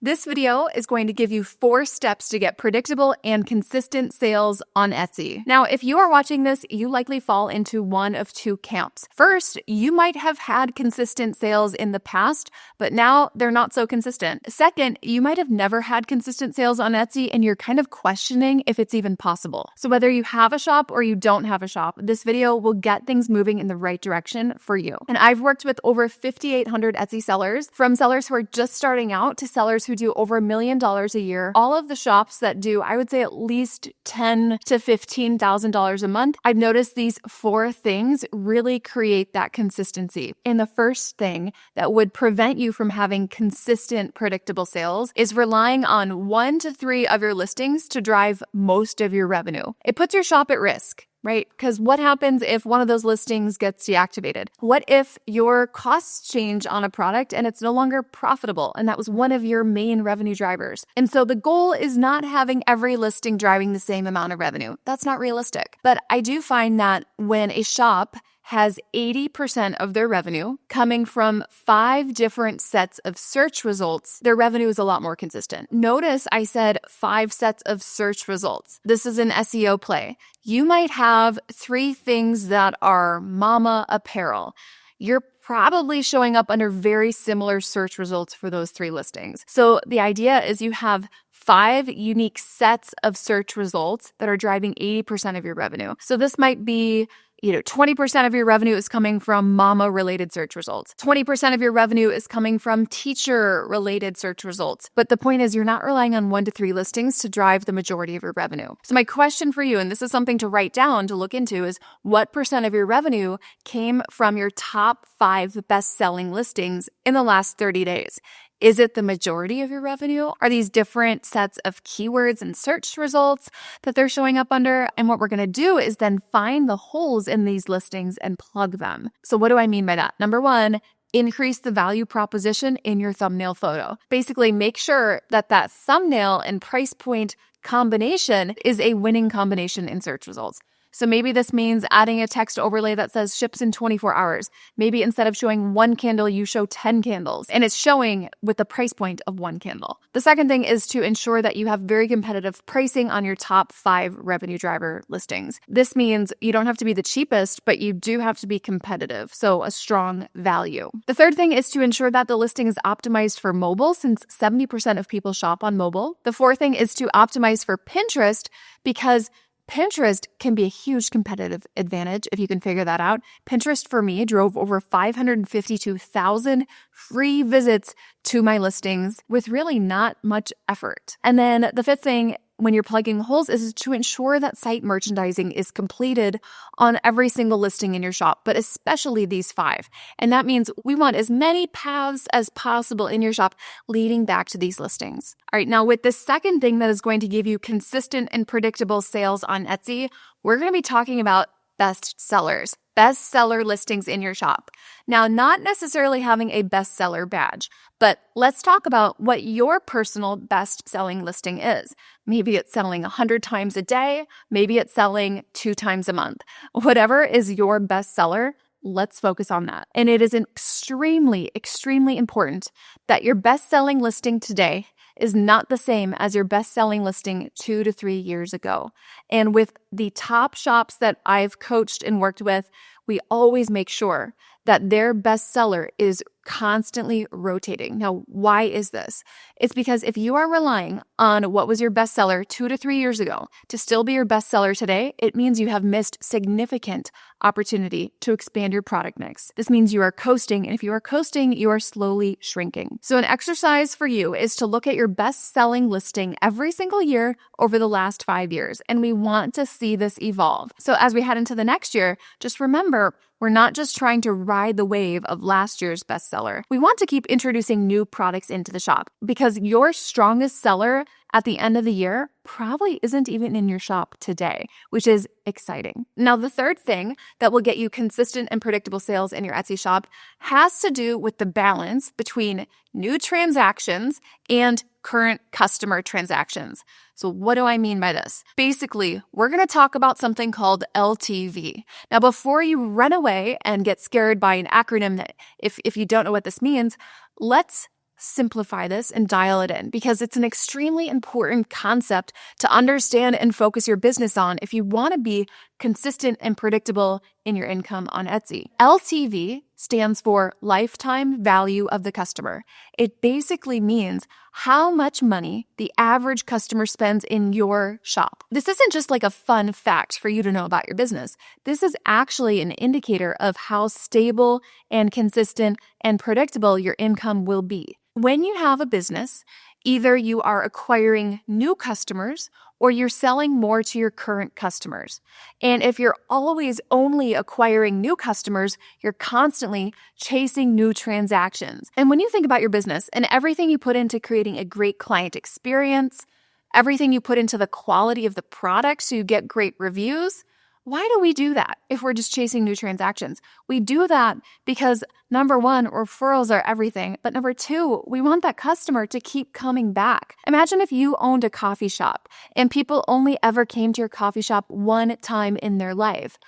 This video is going to give you 4 steps to get predictable and consistent sales on Etsy. Now, if you are watching this, you likely fall into one of 2 camps. First, you might have had consistent sales in the past, but now they're not so consistent. Second, you might have never had consistent sales on Etsy and you're kind of questioning if it's even possible. So whether you have a shop or you don't have a shop, this video will get things moving in the right direction for you. And I've worked with over 5,800 Etsy sellers, from sellers who are just starting out to sellers who do over $1 million a year. All of the shops that do, I would say, at least $10,000 to $15,000 a month. I've noticed these 4 things really create that consistency. And the first thing that would prevent you from having consistent, predictable sales is relying on 1 to 3 of your listings to drive most of your revenue. It puts your shop at risk, right? Because what happens if one of those listings gets deactivated? What if your costs change on a product and it's no longer profitable? And that was one of your main revenue drivers. And so the goal is not having every listing driving the same amount of revenue. That's not realistic. But I do find that when a shop has 80% of their revenue coming from 5 different sets of search results, their revenue is a lot more consistent. Notice I said 5 sets of search results. This is an SEO play. You might have 3 things that are mama apparel. You're probably showing up under very similar search results for those 3 listings. So the idea is you have 5 unique sets of search results that are driving 80% of your revenue. So this might be 20% of your revenue is coming from mama-related search results. 20% of your revenue is coming from teacher-related search results. But the point is you're not relying on 1 to 3 listings to drive the majority of your revenue. So my question for you, and this is something to write down to look into, is what percent of your revenue came from your top 5 best-selling listings in the last 30 days? Is it the majority of your revenue? Are these different sets of keywords and search results that they're showing up under? And what we're going to do is then find the holes in these listings and plug them. So what do I mean by that? Number 1, increase the value proposition in your thumbnail photo. Basically, make sure that that thumbnail and price point combination is a winning combination in search results. So maybe this means adding a text overlay that says ships in 24 hours. Maybe instead of showing 1 candle, you show 10 candles, and it's showing with the price point of 1 candle. The second thing is to ensure that you have very competitive pricing on your top 5 revenue driver listings. This means you don't have to be the cheapest, but you do have to be competitive, so a strong value. The third thing is to ensure that the listing is optimized for mobile, since 70% of people shop on mobile. The fourth thing is to optimize for Pinterest, because Pinterest can be a huge competitive advantage if you can figure that out. Pinterest for me drove over 552,000 free visits to my listings with really not much effort. And then the fifth thing when you're plugging holes is to ensure that site merchandising is completed on every single listing in your shop, but especially these 5. And that means we want as many paths as possible in your shop leading back to these listings. All right, now with the second thing that is going to give you consistent and predictable sales on Etsy, we're going to be talking about bestsellers. Bestseller listings in your shop. Now, not necessarily having a bestseller badge, but let's talk about what your personal best-selling listing is. Maybe it's selling 100 times a day. Maybe it's selling 2 times a month. Whatever is your bestseller, let's focus on that. And it is extremely, extremely important that your best-selling listing today is not the same as your best-selling listing 2 to 3 years ago. And with the top shops that I've coached and worked with, we always make sure that their bestseller is constantly rotating. Now, why is this? It's because if you are relying on what was your bestseller 2 to 3 years ago to still be your bestseller today, it means you have missed significant opportunity to expand your product mix. This means you are coasting, and if you are coasting, you are slowly shrinking. So an exercise for you is to look at your best-selling listing every single year over the last 5 years, and we want to see this evolve. So as we head into the next year, just remember, we're not just trying to ride the wave of last year's bestseller. We want to keep introducing new products into the shop, because your strongest seller at the end of the year probably isn't even in your shop today, which is exciting. Now, the third thing that will get you consistent and predictable sales in your Etsy shop has to do with the balance between new transactions and current customer transactions. So what do I mean by this? Basically, we're going to talk about something called LTV. Now, before you run away and get scared by an acronym that if you don't know what this means, let's simplify this and dial it in because it's an extremely important concept to understand and focus your business on if you want to be consistent and predictable in your income on Etsy. LTV stands for lifetime value of the customer. It basically means how much money the average customer spends in your shop. This isn't just like a fun fact for you to know about your business. This is actually an indicator of how stable and consistent and predictable your income will be. When you have a business, either you are acquiring new customers or you're selling more to your current customers. And if you're always only acquiring new customers, you're constantly chasing new transactions. And when you think about your business and everything you put into creating a great client experience, everything you put into the quality of the product so you get great reviews, why do we do that if we're just chasing new transactions? We do that because number one, referrals are everything. But number two, we want that customer to keep coming back. Imagine if you owned a coffee shop and people only ever came to your coffee shop one time in their life.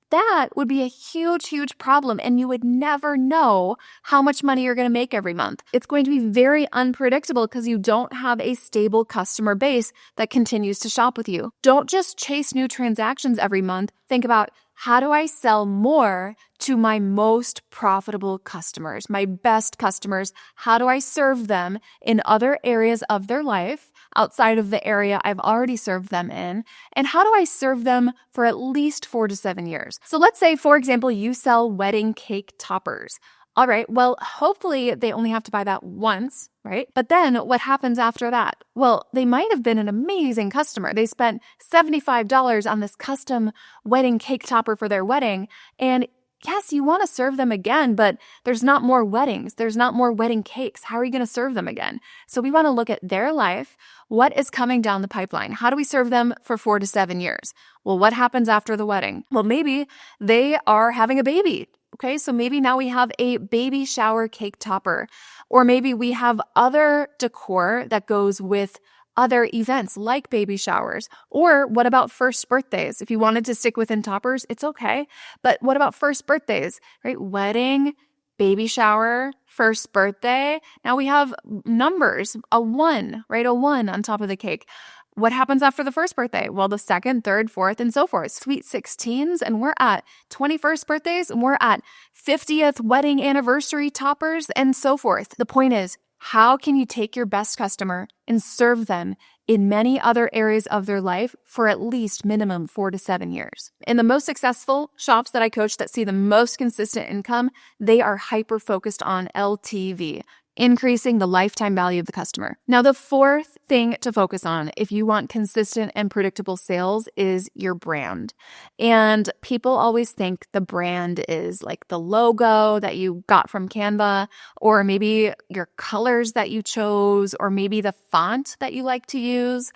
That would be a huge, huge problem, and you would never know how much money you're going to make every month. It's going to be very unpredictable because you don't have a stable customer base that continues to shop with you. Don't just chase new transactions every month. Think about, how do I sell more to my most profitable customers, my best customers? How do I serve them in other areas of their life outside of the area I've already served them in? And how do I serve them for at least 4 to 7 years? So let's say, for example, you sell wedding cake toppers. All right, well, hopefully they only have to buy that once, right? But then what happens after that? Well, they might have been an amazing customer. They spent $75 on this custom wedding cake topper for their wedding. And yes, you want to serve them again, but there's not more weddings. There's not more wedding cakes. How are you going to serve them again? So we want to look at their life. What is coming down the pipeline? How do we serve them for 4 to 7 years? Well, what happens after the wedding? Well, maybe they are having a baby. Okay, so maybe now we have a baby shower cake topper, or maybe we have other decor that goes with other events like baby showers. Or what about first birthdays? If you wanted to stick within toppers, it's okay. But what about first birthdays, right? Wedding, baby shower, first birthday. Now we have numbers, a 1, right? A 1 on top of the cake. What happens after the first birthday? Well, the second, third, fourth, and so forth. Sweet 16s, and we're at 21st birthdays, and we're at 50th wedding anniversary toppers, and so forth. The point is, how can you take your best customer and serve them in many other areas of their life for at least minimum 4 to 7 years? In the most successful shops that I coach that see the most consistent income, they are hyper-focused on LTV, increasing the lifetime value of the customer. Now, the fourth thing to focus on if you want consistent and predictable sales is your brand. And people always think the brand is like the logo that you got from Canva, or maybe your colors that you chose, or maybe the font that you like to use.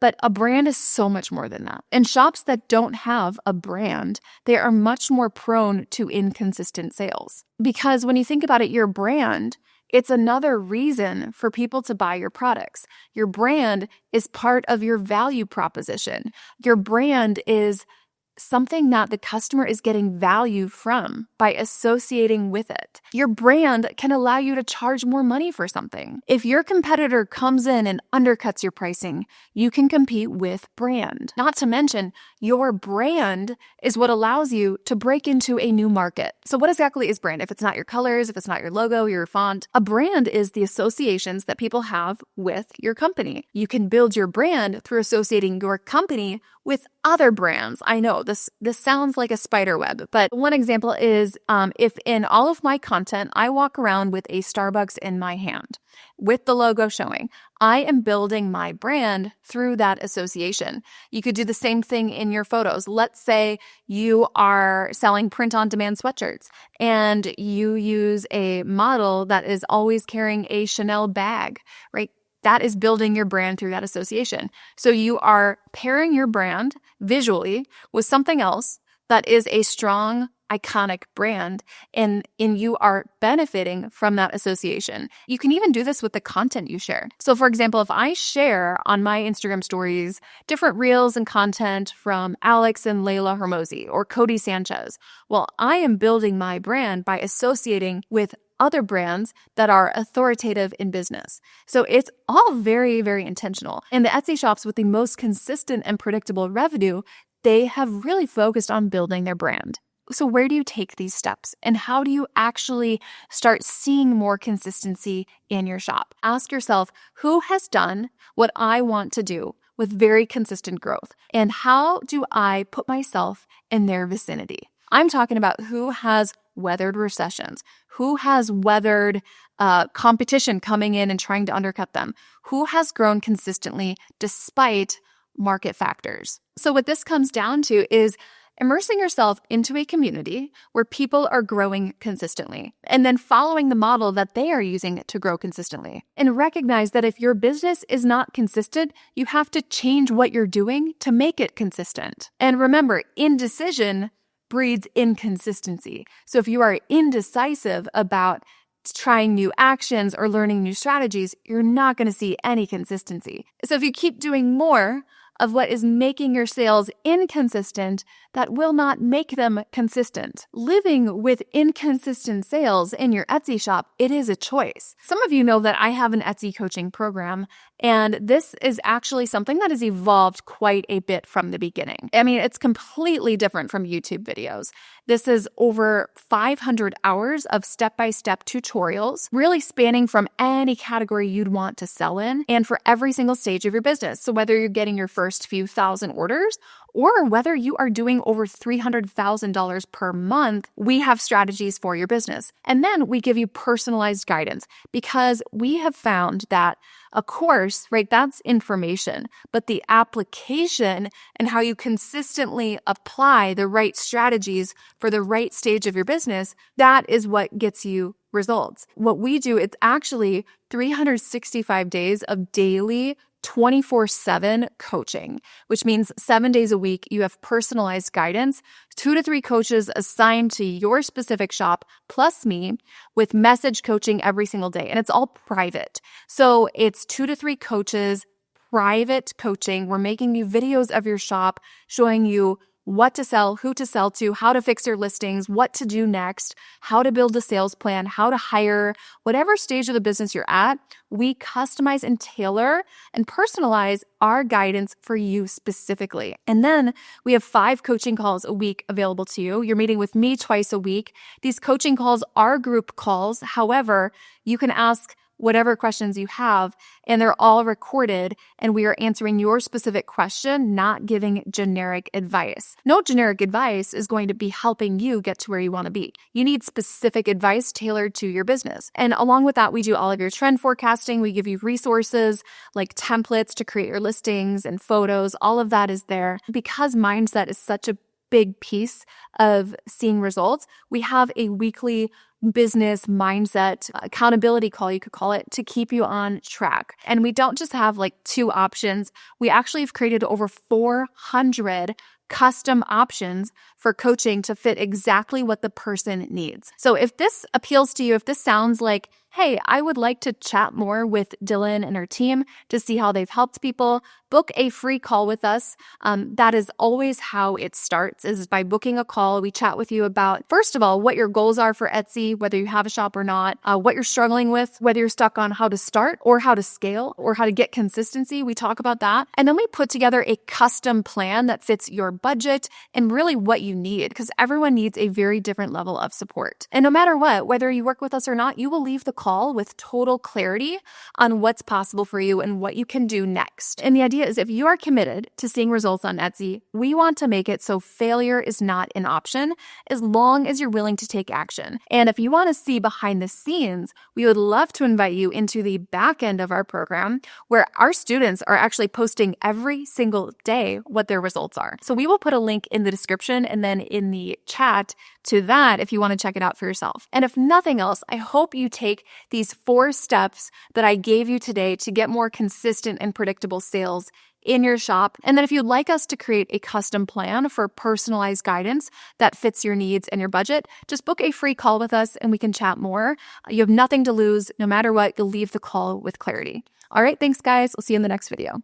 But a brand is so much more than that. And shops that don't have a brand, they are much more prone to inconsistent sales. Because when you think about it, your brand, it's another reason for people to buy your products. Your brand is part of your value proposition. Your brand is something that the customer is getting value from by associating with it. Your brand can allow you to charge more money for something. If your competitor comes in and undercuts your pricing, you can compete with brand. Not to mention, your brand is what allows you to break into a new market. So what exactly is brand? If it's not your colors, if it's not your logo, your font, a brand is the associations that people have with your company. You can build your brand through associating your company with other brands. I know this sounds like a spider web, but one example is if in all of my content, I walk around with a Starbucks in my hand with the logo showing, I am building my brand through that association. You could do the same thing in your photos. Let's say you are selling print-on-demand sweatshirts and you use a model that is always carrying a Chanel bag, right? That is building your brand through that association. So you are pairing your brand visually with something else that is a strong, iconic brand, and you are benefiting from that association. You can even do this with the content you share. So for example, if I share on my Instagram stories different reels and content from Alex and Layla Hermosi or Cody Sanchez, well, I am building my brand by associating with other brands that are authoritative in business. So it's all very, very intentional. And the Etsy shops with the most consistent and predictable revenue, they have really focused on building their brand. So where do you take these steps and how do you actually start seeing more consistency in your shop? Ask yourself, who has done what I want to do with very consistent growth? And how do I put myself in their vicinity? I'm talking about who has weathered recessions, who has weathered competition coming in and trying to undercut them, who has grown consistently despite market factors. So what this comes down to is immersing yourself into a community where people are growing consistently and then following the model that they are using to grow consistently. And recognize that if your business is not consistent, you have to change what you're doing to make it consistent. And remember, indecision breeds inconsistency. So if you are indecisive about trying new actions or learning new strategies, you're not going to see any consistency. So if you keep doing more of what is making your sales inconsistent, that will not make them consistent. Living with inconsistent sales in your Etsy shop, it is a choice. Some of you know that I have an Etsy coaching program, and this is actually something that has evolved quite a bit from the beginning. I mean, it's completely different from YouTube videos. This is over 500 hours of step-by-step tutorials, really spanning from any category you'd want to sell in and for every single stage of your business. So whether you're getting your first few thousand orders or whether you are doing over $300,000 per month, we have strategies for your business. And then we give you personalized guidance because we have found that a course, right, that's information, but the application and how you consistently apply the right strategies for the right stage of your business, that is what gets you results. What we do, it's actually 365 days of daily 24/7 coaching, which means 7 days a week, you have personalized guidance, 2 to 3 coaches assigned to your specific shop, plus me with message coaching every single day. And it's all private. So it's 2 to 3 coaches, private coaching. We're making you videos of your shop, showing you what to sell, who to sell to, how to fix your listings, what to do next, how to build a sales plan, how to hire, whatever stage of the business you're at, we customize and tailor and personalize our guidance for you specifically. And then we have 5 coaching calls a week available to you. You're meeting with me twice a week. These coaching calls are group calls. However, you can ask whatever questions you have, and they're all recorded, and we are answering your specific question, not giving generic advice. No generic advice is going to be helping you get to where you want to be. You need specific advice tailored to your business. And along with that, we do all of your trend forecasting. We give you resources like templates to create your listings and photos. All of that is there. Because mindset is such a big piece of seeing results, we have a weekly business mindset accountability call, you could call it, to keep you on track. And we don't just have like 2 options. We actually have created over 400 custom options for coaching to fit exactly what the person needs. So if this appeals to you, if this sounds like, hey, I would like to chat more with Dylan and her team to see how they've helped people, book a free call with us. That is always how it starts, is by booking a call. We chat with you about, first of all, what your goals are for Etsy, whether you have a shop or not, what you're struggling with, whether you're stuck on how to start or how to scale or how to get consistency. We talk about that. And then we put together a custom plan that fits your budget and really what you need, because everyone needs a very different level of support. And no matter what, whether you work with us or not, you will leave the call with total clarity on what's possible for you and what you can do next. And the idea is, if you are committed to seeing results on Etsy, we want to make it so failure is not an option as long as you're willing to take action. And if you want to see behind the scenes, we would love to invite you into the back end of our program where our students are actually posting every single day what their results are. So we will put a link in the description and then in the chat to that if you want to check it out for yourself. And if nothing else, I hope you take these 4 steps that I gave you today to get more consistent and predictable sales in your shop. And then if you'd like us to create a custom plan for personalized guidance that fits your needs and your budget, just book a free call with us and we can chat more. You have nothing to lose. No matter what, you'll leave the call with clarity. All right, thanks guys. We'll see you in the next video.